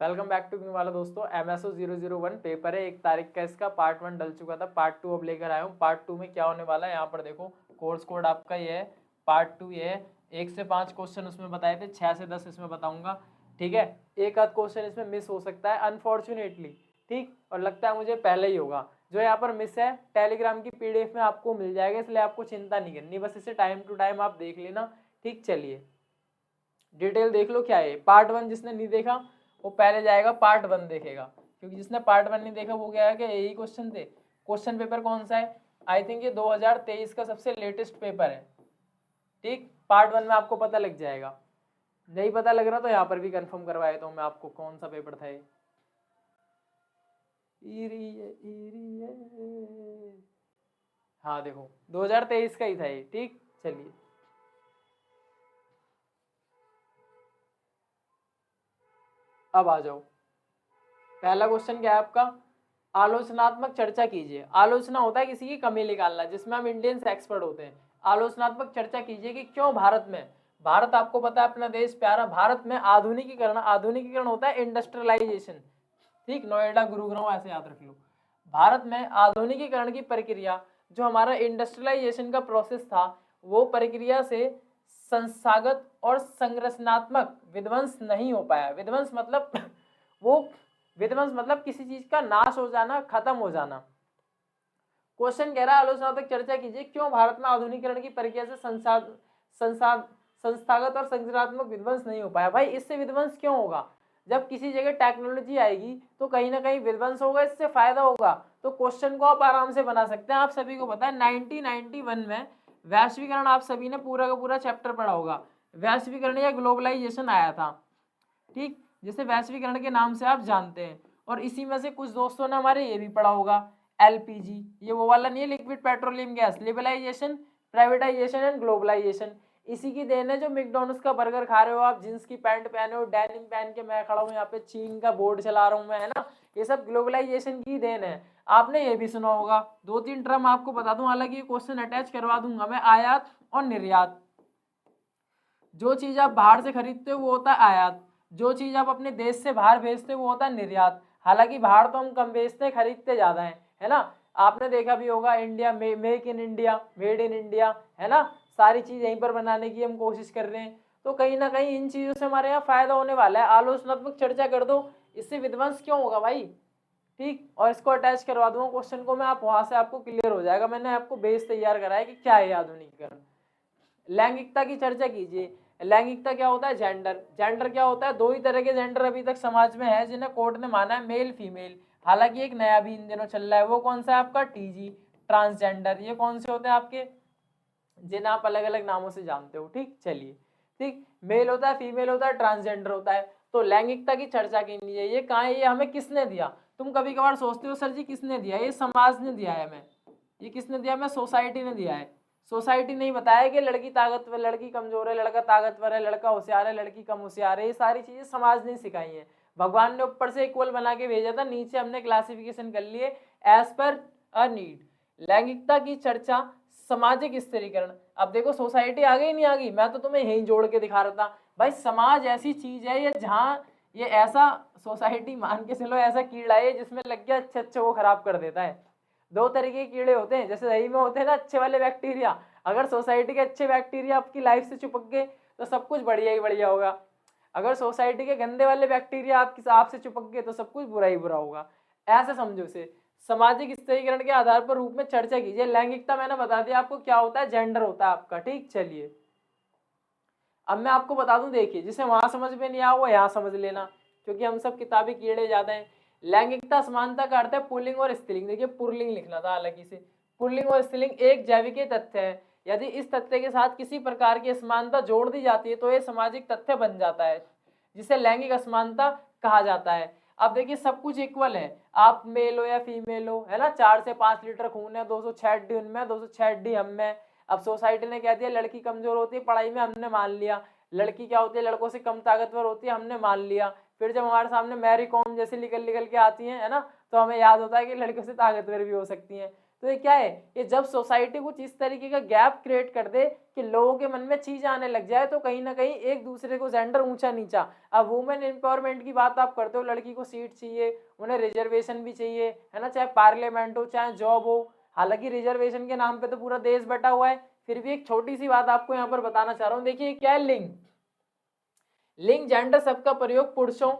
Welcome back to वाला दोस्तों। MSO 001 paper है 1 तारीख का, इसका पार्ट 1 डल चुका था, पार्ट 2 अब लेकर आया हूँ। पार्ट 2 में क्या होने वाला है यहाँ पर देखो, कोर्स कोड आपका ये है। पार्ट 2 ये है, 1 से 5 क्वेश्चन उसमें बताए थे, 6 से 10 इसमें बताऊंगा। ठीक है, एक आध क्वेश्चन इसमें मिस हो सकता है अनफॉर्चुनेटली, ठीक, और लगता है मुझे पहले ही होगा। जो यहाँ पर मिस है टेलीग्राम की PDF में आपको मिल जाएगा, इसलिए आपको चिंता नहीं करनी, बस इसे टाइम टू टाइम आप देख लेना। ठीक, चलिए डिटेल देख लो क्या है। पार्ट 1 जिसने नहीं देखा वो पहले जाएगा पार्ट 1 देखेगा, क्योंकि जिसने पार्ट 1 नहीं देखा वो क्या है कि यही क्वेश्चन थे। क्वेश्चन पेपर कौन सा है? आई थिंक ये 2023 का सबसे लेटेस्ट पेपर है। ठीक, पार्ट 1 में आपको पता लग जाएगा। नहीं पता लग रहा तो यहाँ पर भी कंफर्म करवा देता हूँ मैं आपको कौन सा पेपर था ये। हाँ देखो 2023 का ही था ये। ठीक, चलिए अब आ जाओ। पहला क्वेश्चन क्या है आपका? आलोचनात्मक चर्चा कीजिए। आलोचना होता है किसी की कमी निकालना, जिसमें हम इंडियंस एक्सपर्ट होते हैं। आलोचनात्मक चर्चा कीजिए कि क्यों भारत में, भारत आपको पता है अपना देश प्यारा, भारत में आधुनिकीकरण, आधुनिकीकरण होता है इंडस्ट्रियलाइजेशन। ठीक, नोएडा गुरुग्राम ऐसे याद रख लो। भारत में आधुनिकीकरण की प्रक्रिया, जो हमारा इंडस्ट्रियलाइजेशन का प्रोसेस था, वो प्रक्रिया से संस्थागत और संरचनात्मक विध्वंस नहीं हो पाया। विध्वंस मतलब वो विध्वंस मतलब किसी चीज का नाश हो जाना, खत्म हो जाना। क्वेश्चन कह रहा है आलोचनात्मक चर्चा कीजिए क्यों भारत में आधुनिकीकरण की प्रक्रिया से संस्थागत और संरचनात्मक विध्वंस नहीं हो पाया। भाई इससे विध्वंस क्यों होगा? जब किसी जगह टेक्नोलॉजी आएगी तो कहीं ना कहीं विध्वंस होगा, इससे फायदा होगा। तो क्वेश्चन को आप आराम से बना सकते हैं। आप सभी को पता है 1991 में वैश्वीकरण, आप सभी ने पूरा का पूरा चैप्टर पढ़ा होगा, वैश्वीकरण या ग्लोबलाइजेशन आया था। ठीक, जिसे वैश्वीकरण के नाम से आप जानते हैं। और इसी में से कुछ दोस्तों ने हमारे ये भी पढ़ा होगा, LPG, ये वो वाला नहीं है, liquid petroleum gas, liberalisation, privatisation and globalisation. इसी की देन है जो मैकडॉनल्ड्स का बर्गर खा रहे हो आप, जींस की पैंट पहने हो, डेनिम पहन के मैं खड़ा हूँ यहाँ पे, चीन का बोर्ड चला रहा हूँ मैं, है ना, ये सब ग्लोबलाइजेशन की देन है। आपने ये भी सुना होगा, 2-3 टर्म आपको बता दूं, हालांकि ये क्वेश्चन अटैच करवा दूंगा मैं, आयात और निर्यात। जो चीज आप बाहर से खरीदते हो वो होता है आयात, जो चीज आप अपने देश से बाहर भेजते हो वो होता है निर्यात। हालांकि बाहर तो हम कम बेचते हैं, खरीदते ज्यादा है ना। आपने देखा भी होगा इंडिया में make in India, made in India, है ना, सारी चीज यहीं पर बनाने की हम कोशिश कर रहे हैं। तो कहीं ना कहीं इन चीजों से हमारे यहाँ फायदा होने वाला है। आलोचनात्मक चर्चा कर दो, इससे विध्वंस क्यों होगा भाई। ठीक, और इसको अटैच करवा दूंगा क्वेश्चन को मैं, आप वहां से आपको क्लियर हो जाएगा। मैंने आपको बेस तैयार करा है कि क्या है आधुनिकीकरण। लैंगिकता की चर्चा कीजिए। लैंगिकता क्या होता है? जेंडर। जेंडर क्या होता है? 2 ही तरह के जेंडर अभी तक समाज में है जिन्हें कोर्ट ने माना है, मेल फीमेल। हालांकि एक नया भी इन दिनों चल रहा है, वो कौन सा है आपका? TG, transgender. ये कौन से होते हैं आपके, जिन्हें आप अलग अलग नामों से जानते हो। ठीक, चलिए, ठीक, मेल होता है, फीमेल होता है, ट्रांसजेंडर होता है। तो लैंगिकता की चर्चा कीजिए। ये कहाँ है? ये हमें किसने दिया? तुम कभी कभार सोचते हो सर जी किसने दिया? ये समाज ने दिया है हमें। ये किसने दिया? हमें सोसाइटी ने दिया है। सोसाइटी नहीं बताया कि लड़की ताकतवर, लड़की कमजोर है, लड़का ताकतवर है, लड़का होशियार है, लड़की कम होशियार है। ये सारी चीजें समाज ने सिखाई है। भगवान ने ऊपर से इक्वल बना के भेजा था, नीचे हमने क्लासिफिकेशन कर लिए एज पर अ नीड। लैंगिकता की चर्चा, सामाजिक स्थिरीकरण। अब देखो सोसाइटी आ गई नहीं आ गई, मैं तो तुम्हें यही जोड़ के दिखा रहा था। भाई समाज ऐसी चीज है ये, जहाँ ये ऐसा सोसाइटी मान के चलो ऐसा कीड़ा है जिसमें लग गया अच्छे अच्छे वो खराब कर देता है। 2 तरीके के कीड़े होते हैं, जैसे दही में होते हैं ना अच्छे वाले बैक्टीरिया। अगर सोसाइटी के अच्छे बैक्टीरिया आपकी लाइफ से चिपक गए तो सब कुछ बढ़िया ही बढ़िया होगा। अगर सोसाइटी के गंदे वाले बैक्टीरिया आपकी आपसे चिपक गए तो सब कुछ बुरा ही बुरा होगा। ऐसे समझो इसे। सामाजिक स्थिरीकरण के आधार पर रूप में चर्चा कीजिए। लैंगिकता मैंने बता दिया आपको क्या होता है, जेंडर होता है आपका। ठीक, चलिए अब मैं आपको बता दूं, देखिए जिसे वहां समझ में नहीं आया वो यहाँ समझ लेना, क्योंकि हम सब किताबी कीड़े ज्यादा हैं। लैंगिकता समानता का अर्थ है पुल्लिंग और स्त्रीलिंग। देखिए पुल्लिंग लिखना था हालांकि से, पुल्लिंग और स्त्रीलिंग एक जैविक तथ्य है। यदि इस तथ्य के साथ किसी प्रकार की असमानता जोड़ दी जाती है तो यह सामाजिक तथ्य बन जाता है, जिसे लैंगिक असमानता कहा जाता है। अब देखिए सब कुछ इक्वल है, आप मेल हो या फीमेल हो, है ना, 4 से 5 लीटर खून है, 206 हड्डी उनमें, 206 हड्डी हम में। अब सोसाइटी ने कह दिया लड़की कमजोर होती है पढ़ाई में, हमने मान लिया। लड़की क्या होती है? लड़कों से कम ताकतवर होती है, हमने मान लिया। फिर जब हमारे सामने मैरी कॉम जैसी निकल निकल के आती है ना, तो हमें याद होता है कि लड़कियों से ताकतवर भी हो सकती हैं। तो ये क्या है, ये जब सोसाइटी कुछ इस तरीके का गैप क्रिएट कर दे कि लोगों के मन में चीज आने लग जाए, तो कहीं ना कहीं एक दूसरे को जेंडर ऊंचा नीचा। अब वुमेन एम्पावरमेंट की बात आप करते हो, लड़की को सीट चाहिए, उन्हें रिजर्वेशन भी चाहिए, है ना, चाहे पार्लियामेंट हो चाहे जॉब हो। हालांकि रिजर्वेशन के नाम पे तो पूरा देश बटा हुआ है, फिर भी एक छोटी सी बात आपको यहाँ पर बताना चाह रहा हूँ। देखिए क्या है लिंग, लिंग जेंडर शब्द का प्रयोग पुरुषों,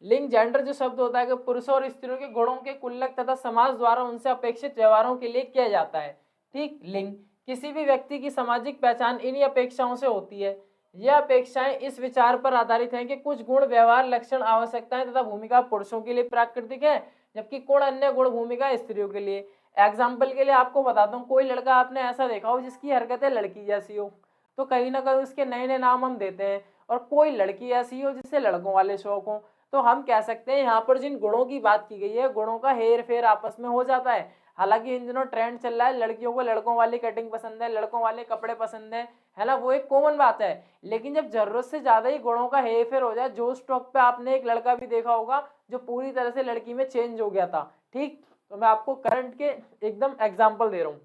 लिंग जेंडर जो शब्द होता है कि पुरुषों और स्त्रियों के गुणों के कुल्लक तथा समाज द्वारा उनसे अपेक्षित व्यवहारों के लिए किया जाता है। ठीक, लिंग किसी भी व्यक्ति की सामाजिक पहचान इन्हीं अपेक्षाओं से होती है। यह अपेक्षाएं इस विचार पर आधारित हैं कि कुछ गुण, व्यवहार, लक्षण, आवश्यकताएं तथा भूमिका पुरुषों के लिए प्राकृतिक है, जबकि कुछ अन्य गुण, भूमिका स्त्रियों के लिए। एग्जाम्पल के लिए आपको बताता हूँ, कोई लड़का आपने ऐसा देखा हो जिसकी हरकतें लड़की जैसी हो, तो कहीं ना कहीं उसके नए नए नाम हम देते हैं। और कोई लड़की ऐसी हो जिससे लड़कों वाले शौक हो, तो हम कह सकते हैं यहाँ पर जिन गुणों की बात की गई है, गुणों का हेर फेर आपस में हो जाता है। हालांकि इन दिनों ट्रेंड चल रहा है, लड़कियों को लड़कों वाली कटिंग पसंद है, लड़कों वाले कपड़े पसंद है ना, वो एक कॉमन बात है। लेकिन जब जरूरत से ज्यादा ही गुणों का हेर फेर हो जाए, जो स्टॉक पे आपने एक लड़का भी देखा होगा जो पूरी तरह से लड़की में चेंज हो गया था। ठीक, तो मैं आपको करंट के एकदम एग्जाम्पल दे रहा हूँ।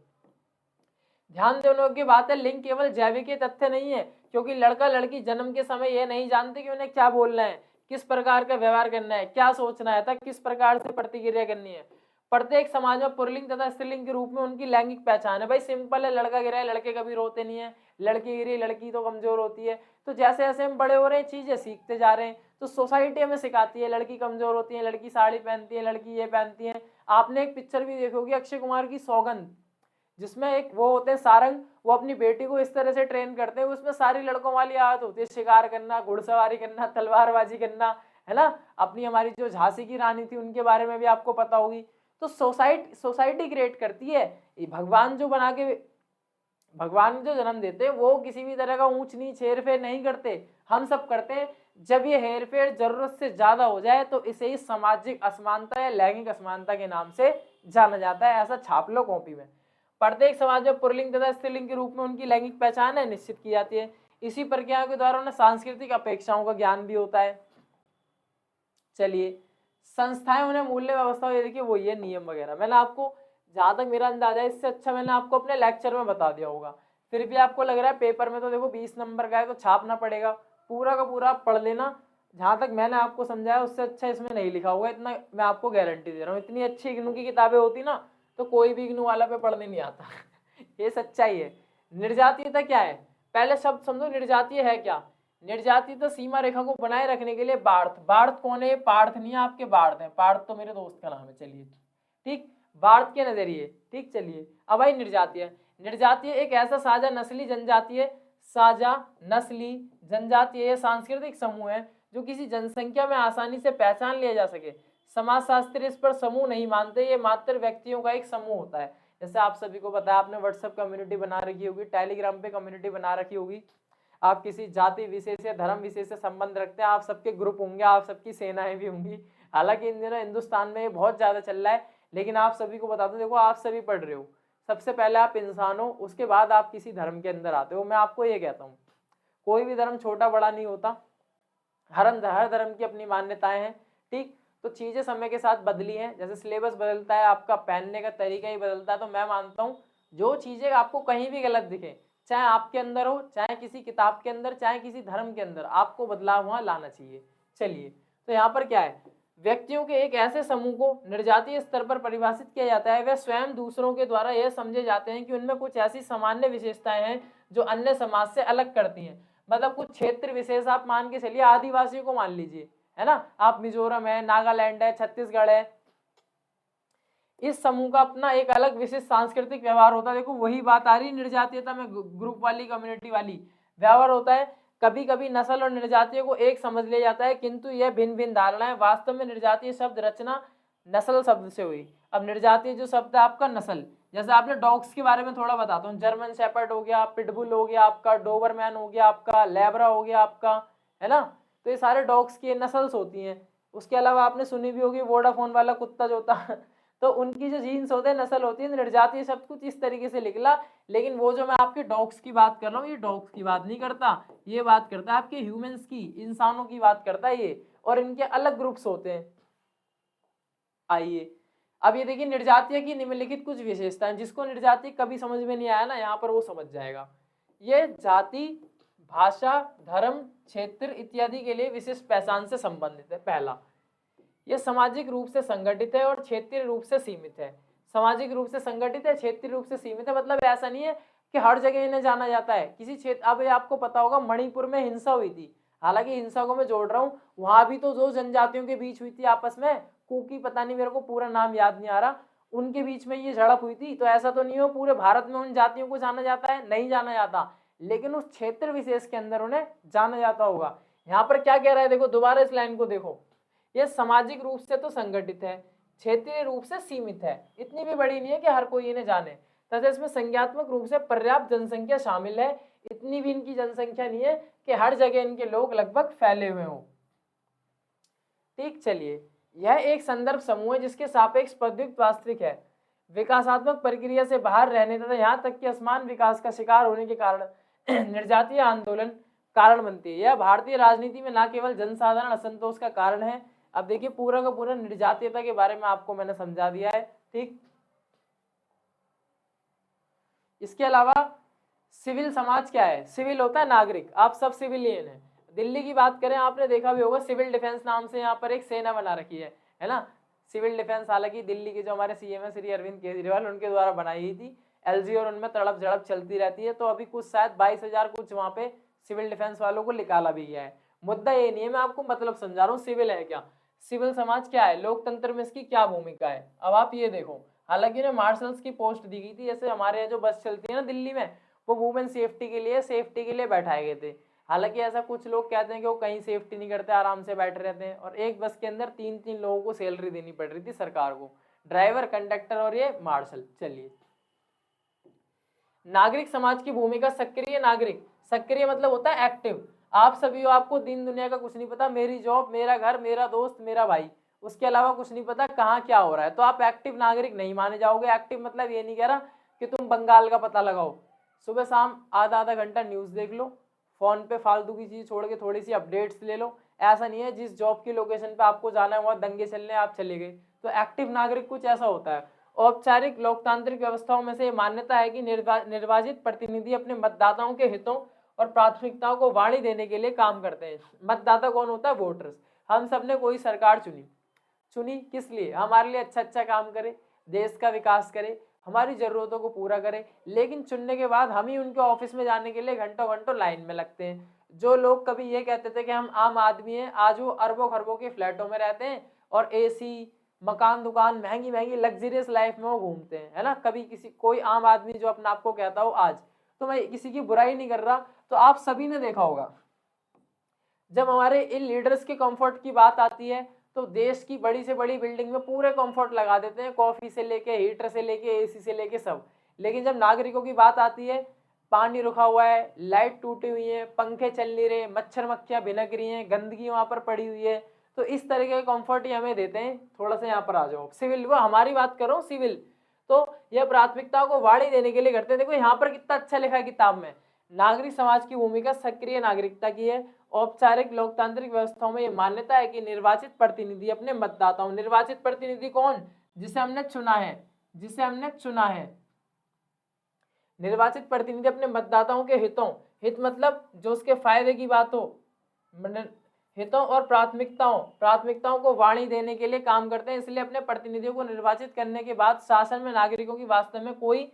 ध्यान देने की बात है, लिंग केवल जैविक तथ्य नहीं है, क्योंकि लड़का लड़की जन्म के समय यह नहीं जानते कि उन्हें क्या बोलना है, किस प्रकार का व्यवहार करना है, क्या सोचना है, किस प्रकार से प्रतिक्रिया करनी है। प्रत्येक समाज में पुल्लिंग तथा स्त्रीलिंग के रूप में उनकी लैंगिक पहचान है। भाई सिंपल है, लड़का गिरा है, लड़के कभी रोते नहीं है, लड़की गिरी, लड़की तो कमजोर होती है। तो जैसे जैसे हम बड़े हो रहे हैं, चीजें सीखते जा रहे हैं, तो सोसाइटी हमें सिखाती है लड़की कमजोर होती है, लड़की साड़ी पहनती है, लड़की ये पहनती है। आपने एक पिक्चर भी देखी होगी अक्षय कुमार की सौगंध, जिसमें एक वो होते हैं सारंग, वो अपनी बेटी को इस तरह से ट्रेन करते हैं, उसमें सारी लड़कों वाली आदत होती है, शिकार करना, घुड़सवारी करना, तलवारबाजी करना, है ना। अपनी हमारी जो झांसी की रानी थी उनके बारे में भी आपको पता होगी। तो सोसाइटी क्रिएट करती है। भगवान जो बना के, भगवान जो जन्म देते हैं वो किसी भी तरह का ऊंच नीच हेर फेर नहीं करते, हम सब करते हैं। जब ये हेर फेर जरूरत से ज्यादा हो जाए तो इसे ही सामाजिक असमानता या लैंगिक असमानता के नाम से जाना जाता है। ऐसा छाप लो कॉपी में। प्रत्येक समाज में पुल्लिंग तथा स्त्रीलिंग के रूप में उनकी लैंगिक पहचान है निश्चित की जाती है। इसी प्रक्रिया के द्वारा उन्हें सांस्कृतिक अपेक्षाओं का ज्ञान भी होता है। चलिए, संस्थाएं उन्हें मूल्य व्यवस्था, ये देखिए वो ये नियम वगैरह, मैंने आपको जहां तक मेरा अंदाजा है इससे अच्छा मैंने आपको अपने लेक्चर में बता दिया होगा। फिर भी आपको लग रहा है पेपर में तो देखो 20 नंबर का है तो छापना पड़ेगा, पूरा का पूरा पढ़ लेना। जहां तक मैंने आपको समझाया उससे अच्छा इसमें नहीं लिखा होगा, इतना मैं आपको गारंटी दे रहा हूँ। इतनी अच्छी इग्नू की किताबें होती ना तो कोई भी इग्नू वाला पे पढ़ने नहीं आता। ये सच्चाई है। निर्जातीयता क्या है, पहले शब्द समझो, निर्जातीय है क्या। निर्जातीय तो सीमा रेखा को बनाए रखने के लिए बार्थ, बार्थ कौन है, पार्थ नहीं है आपके, बार्थ है, पार्थ तो मेरे दोस्त का नाम है। चलिए ठीक, बार्थ के नजरिए। ठीक, चलिए अब भाई निर्जातीय, निर्जातीय एक ऐसा साझा नस्ली जनजातीय, साझा नस्ली जनजातीय सांस्कृतिक समूह है जो किसी जनसंख्या में आसानी से पहचान लिया जा सके। समाजशास्त्री इस पर समूह नहीं मानते, ये मात्र व्यक्तियों का एक समूह होता है। जैसे आप सभी को पता है, आपने व्हाट्सएप कम्युनिटी बना रखी होगी, टेलीग्राम पे कम्युनिटी बना रखी होगी, आप किसी जाति विशेष या धर्म विशेष से संबंध रखते हैं, आप सबके ग्रुप होंगे, आप सबकी सेनाएं भी होंगी। हालांकि इन दिनों हिंदुस्तान में ये बहुत ज्यादा चल रहा है, लेकिन आप सभी को बता दो, देखो आप सभी पढ़ रहे हो, सबसे पहले आप इंसान हो, उसके बाद आप किसी धर्म के अंदर आते हो। मैं आपको ये कहता हूँ, कोई भी धर्म छोटा बड़ा नहीं होता, हर धर्म की अपनी मान्यताएं हैं। ठीक, तो चीजें समय के साथ बदली हैं, जैसे सिलेबस बदलता है, आपका पहनने का तरीका ही बदलता है। तो मैं मानता हूँ जो चीजें आपको कहीं भी गलत दिखे, चाहे आपके अंदर हो, चाहे किसी किताब के अंदर, चाहे किसी धर्म के अंदर, आपको बदलाव वहां लाना चाहिए। चलिए, तो यहाँ पर क्या है, व्यक्तियों के एक ऐसे समूह को निर्जातीय स्तर पर परिभाषित किया जाता है, वे स्वयं दूसरों के द्वारा यह समझे जाते हैं कि उनमें कुछ ऐसी सामान्य विशेषताएं हैं जो अन्य समाज से अलग करती हैं। मतलब कुछ क्षेत्र विशेष आप मान के चलिए, आदिवासियों को मान लीजिए, है ना, आप मिजोरम है, नागालैंड है, छत्तीसगढ़ है, इस समूह का अपना एक अलग विशिष्ट सांस्कृतिक व्यवहार होता है। देखो वही बात आ रही निर्जातीयता में, ग्रुप वाली, कम्युनिटी वाली व्यवहार होता है। कभी कभी नस्ल और निर्जातीय को एक समझ लिया जाता है, किंतु यह भिन्न भिन्न धारणाएं। वास्तव में निर्जातीय शब्द रचना नस्ल शब्द से हुई। अब निर्जातीय जो शब्द है आपका नस्ल, जैसे आपने डॉग्स के बारे में थोड़ा बताता हूँ, जर्मन शेपर्ड हो गया, पिटबुल हो गया आपका, डोबरमैन हो गया आपका, लैब्रा हो गया आपका, है ना। तो ये सारे डॉग्स की नस्ल्स होती हैं। उसके अलावा आपने सुनी भी होगी वोडाफोन वाला कुत्ता जो था, तो उनकी जो जीन्स होते हैं, नस्ल होती है। निर्जातीय शब्द कुछ इस तरीके से निकला। लेकिन वो जो मैं आपके डॉग्स की बात कर रहा हूँ, ये डॉग्स की बात नहीं करता, ये बात करता है आपके ह्यूमंस की, इंसानों की बात करता है ये, और इनके अलग ग्रुप्स होते हैं। आइए अब ये देखिए निर्जातीय की निम्नलिखित कुछ विशेषताएं, जिसको निर्जातीय कभी समझ में नहीं आया ना, यहाँ पर वो समझ जाएगा। ये जाति, भाषा, धर्म, क्षेत्र इत्यादि के लिए विशिष्ट पहचान से संबंधित है। पहला, यह सामाजिक रूप से संगठित है और क्षेत्रीय रूप से सीमित है। सामाजिक रूप से संगठित है, क्षेत्रीय रूप से सीमित है, मतलब ऐसा नहीं है कि हर जगह इन्हें जाना जाता है किसी क्षेत्र। अब ये आपको पता होगा मणिपुर में हिंसा हुई थी, हालांकि हिंसा को मैं जोड़ रहा हूँ, वहां भी तो दो जनजातियों के बीच हुई थी आपस में, कुकी पता नहीं, मेरे को पूरा नाम याद नहीं आ रहा, उनके बीच में ये झड़प हुई थी। तो ऐसा तो नहीं हो पूरे भारत में उन जातियों को जाना जाता है, नहीं जाना जाता, लेकिन उस क्षेत्र विशेष के अंदर उन्हें जाना जाता होगा। यहाँ पर क्या कह रहा है, देखो दोबारा इस लाइन को देखो, यह सामाजिक रूप से तो संगठित है, क्षेत्रीय रूप से सीमित है, इतनी भी बड़ी नहीं है कि हर कोई इन्हें जाने, तथा इसमें संख्यात्मक रूप से पर्याप्त जनसंख्या शामिल है, इतनी भी इनकी जनसंख्या नहीं है कि हर जगह इनके लोग लगभग फैले हुए हों। ठीक, चलिए, यह एक संदर्भ समूह है जिसके सापेक्ष पदयुक्त वास्तविक है, विकासात्मक प्रक्रिया से बाहर रहने तथा यहाँ तक कि असमान विकास का शिकार होने के कारण निर्जातीय आंदोलन कारण बनती है। यह भारतीय राजनीति में न केवल जनसाधारण असंतोष का कारण है। अब देखिए पूरा का पूरा निर्जातीयता के बारे में आपको मैंने समझा दिया है। ठीक, इसके अलावा सिविल समाज क्या है? सिविल होता है नागरिक, आप सब सिविलियन हैं। दिल्ली की बात करें, आपने देखा भी होगा सिविल डिफेंस नाम से यहाँ पर एक सेना बना रखी है ना। सिविल डिफेंस हालांकि दिल्ली के जो हमारे सीएम है श्री अरविंद केजरीवाल, उनके द्वारा बनाई गई थी। एलजी और उनमें तड़प झड़प चलती रहती है, तो अभी कुछ शायद 22,000 कुछ वहाँ पे सिविल डिफेंस वालों को निकाला भी गया है। मुद्दा ये नहीं है, मैं आपको मतलब समझा रहा हूँ सिविल है क्या, सिविल समाज क्या है, लोकतंत्र में इसकी क्या भूमिका है। अब आप ये देखो, हालांकि उन्हें मार्शल्स की पोस्ट दी गई थी, जैसे हमारे यहाँ जो बस चलती है ना दिल्ली में, वो वुमेन सेफ्टी के लिए बैठाए गए थे। हालांकि ऐसा कुछ लोग कहते हैं कि वो कहीं सेफ्टी नहीं करते, आराम से बैठे रहते हैं, और एक बस के अंदर 3-3 लोगों को सैलरी देनी पड़ रही थी सरकार को, ड्राइवर, कंडक्टर और ये मार्शल। चलिए, नागरिक समाज की भूमिका, सक्रिय नागरिक, सक्रिय मतलब होता है एक्टिव। आप सभी हो, आपको दिन दुनिया का कुछ नहीं पता, मेरी जॉब, मेरा घर, मेरा दोस्त, मेरा भाई, उसके अलावा कुछ नहीं पता कहाँ क्या हो रहा है, तो आप एक्टिव नागरिक नहीं माने जाओगे। एक्टिव मतलब ये नहीं कह रहा कि तुम बंगाल का पता लगाओ, सुबह शाम आधा आधा घंटा न्यूज़ देख लो, फोन पे फालतू की चीज छोड़ के थोड़ी सी अपडेट्स ले लो, ऐसा नहीं है। जिस जॉब की लोकेशन पे आपको जाना है वहाँ दंगे चलने आप चले गए, तो एक्टिव नागरिक कुछ ऐसा होता है। औपचारिक लोकतांत्रिक व्यवस्थाओं में से मान्यता है कि निर्वाचित प्रतिनिधि अपने मतदाताओं के हितों और प्राथमिकताओं को वाणी देने के लिए काम करते हैं। मतदाता कौन होता है? वोटर्स। हम सब ने कोई सरकार चुनी किस लिए? हमारे लिए अच्छा काम करे, देश का विकास करे, हमारी जरूरतों को पूरा करे, लेकिन चुनने के बाद हम ही उनके ऑफिस में जाने के लिए घंटों घंटों लाइन में लगते हैं। जो लोग कभी ये कहते थे कि हम आम आदमी हैं, आज वो अरबों खरबों के फ्लैटों में रहते हैं और एसी, मकान, दुकान, महंगी महंगी लग्जरियस लाइफ में वो घूमते हैं, है ना। कभी कोई आम आदमी जो अपने आप को कहता हो आज, तो मैं किसी की बुराई नहीं कर रहा, तो आप सभी ने देखा होगा जब हमारे इन लीडर्स के कंफर्ट की बात आती है तो देश की बड़ी से बड़ी बिल्डिंग में पूरे कंफर्ट लगा देते हैं, कॉफी से लेके, हीटर से लेके, एसी से लेके सब। लेकिन जब नागरिकों की बात आती है, पानी रुका हुआ है, लाइट टूटी हुई है, पंखे चल नहीं रहे, मच्छर मक्खियां भिनक रही हैं, गंदगी वहां पर पड़ी हुई है, तो इस तरह के कंफर्ट ही हमें देते हैं। थोड़ा सा यहाँ पर आ जाओ, सिविल, वो हमारी बात करो सिविल, तो यह प्राथमिकता को वाणी देने के लिए करते हैं। देखो यहाँ पर कितना अच्छा लिखा है किताब में, नागरिक समाज की भूमिका सक्रिय नागरिकता की है। औपचारिक लोकतांत्रिक व्यवस्थाओं में यह मान्यता है कि निर्वाचित प्रतिनिधि अपने मतदाताओं, निर्वाचित प्रतिनिधि कौन? जिसे हमने चुना है, निर्वाचित प्रतिनिधि अपने मतदाताओं के हित मतलब जो उसके फायदे की बात हो, हितों और प्राथमिकताओं को वाणी देने के लिए काम करते हैं। इसलिए अपने प्रतिनिधियों को निर्वाचित करने के बाद शासन में नागरिकों की वास्तव में कोई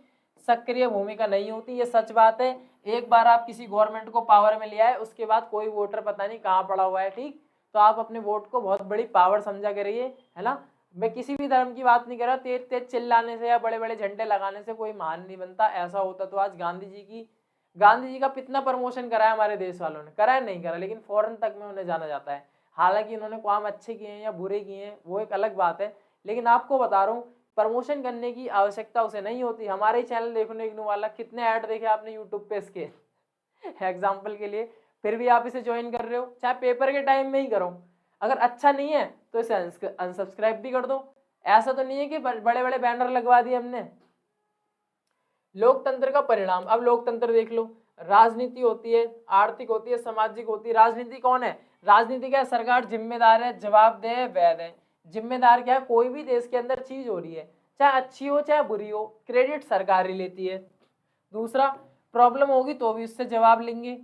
सक्रिय भूमिका नहीं होती। ये सच बात है। एक बार आप किसी गवर्नमेंट को पावर में लिया है, उसके बाद कोई वोटर पता नहीं कहाँ पड़ा हुआ है। ठीक, तो आप अपने वोट को बहुत बड़ी पावर समझा करिए, है ना। मैं किसी भी धर्म की बात नहीं कर रहा, तेज तेज चिल्लाने से या बड़े बड़े झंडे लगाने से कोई महान नहीं बनता। ऐसा होता तो आज गांधी जी का कितना प्रमोशन करा है हमारे देश वालों ने, करा है नहीं करा, लेकिन फॉरेन तक में उन्हें जाना जाता है। हालांकि उन्होंने काम अच्छे किए हैं या बुरे किए हैं वो एक अलग बात है, लेकिन आपको बता रहा हूँ प्रमोशन करने की आवश्यकता उसे नहीं होती। हमारे चैनल देखने वाला कितने ऐड देखे आपने यूट्यूब पे इसके एग्जाम्पल के लिए, फिर भी आप इसे ज्वाइन कर रहे हो, चाहे पेपर के टाइम में ही करो। अगर अच्छा नहीं है तो इसे अनसब्सक्राइब भी कर दो। ऐसा तो नहीं है कि बड़े बड़े बैनर लगवा दिए हमने। लोकतंत्र का परिणाम, अब लोकतंत्र देख लो, राजनीति होती है, आर्थिक होती है, सामाजिक होती है। राजनीति कौन है? राजनीति क्या? सरकार जिम्मेदार है, जवाबदेह है, वैध है। जिम्मेदार क्या है, कोई भी देश के अंदर चीज हो रही है चाहे अच्छी हो चाहे बुरी हो, क्रेडिट सरकार ही लेती है। दूसरा, प्रॉब्लम होगी तो भी उससे जवाब लेंगे,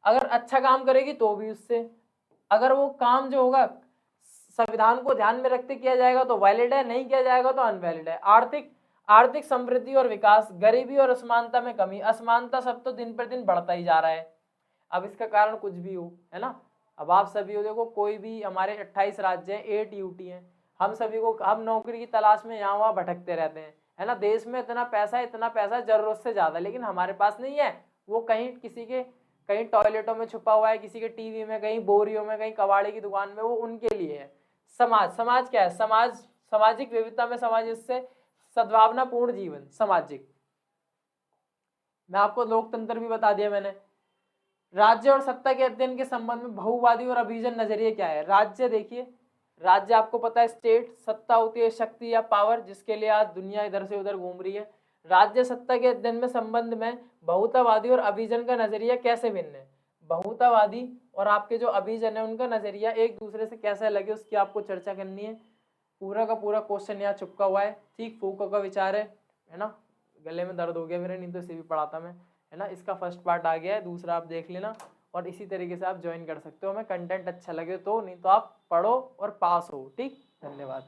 अगर अच्छा काम करेगी तो भी उससे, अगर वो काम जो होगा संविधान को ध्यान में रखते किया जाएगा तो वैलिड है, नहीं किया जाएगा तो अनवैलिड है। आर्थिक आर्थिक समृद्धि और विकास, गरीबी और असमानता में कमी, असमानता सब तो दिन पर दिन बढ़ता ही जा रहा है। अब इसका कारण कुछ भी हो, है ना। अब आप सभी को देखो, कोई भी हमारे 28 राज्य हैं, 8 यूटी हैं, हम सभी को, हम नौकरी की तलाश में यहाँ वहाँ भटकते रहते हैं, है ना। देश में इतना पैसा जरूरत से ज्यादा, लेकिन हमारे पास नहीं है। वो कहीं किसी के, कहीं टॉयलेटों में छुपा हुआ है, किसी के टीवी में, कहीं बोरियों में, कहीं कबाड़े की दुकान में, वो उनके लिए है। समाज क्या है, सामाजिक विविधता में समाज, इससे सद्भावनापूर्ण जीवन, सामाजिक। मैं आपको लोकतंत्र भी बता दिया मैंने। राज्य और सत्ता के अध्ययन के संबंध में बहुवादी और अभिजन नजरिए क्या है। राज्य देखिए, राज्य आपको पता है स्टेट, सत्ता होती है शक्ति या पावर, जिसके लिए आज दुनिया इधर से उधर घूम रही है। राज्य सत्ता के अध्ययन में संबंध में बहुतावादी और अभिजन का नजरिया कैसे भिन्न है। बहुतावादी और आपके जो अभिजन है उनका नजरिया एक दूसरे से कैसे लगे, उसकी आपको चर्चा करनी है। पूरा का पूरा क्वेश्चन यहाँ चिपका हुआ है, ठीक। फूको का विचार है ना। गले में दर्द हो गया मेरे, नहीं तो इसे भी पढ़ाता मैं, है ना। इसका फर्स्ट पार्ट आ गया है, दूसरा आप देख लेना, और इसी तरीके से आप ज्वाइन कर सकते हो। हमें कंटेंट अच्छा लगे तो, नहीं तो आप पढ़ो और पास हो। ठीक, धन्यवाद।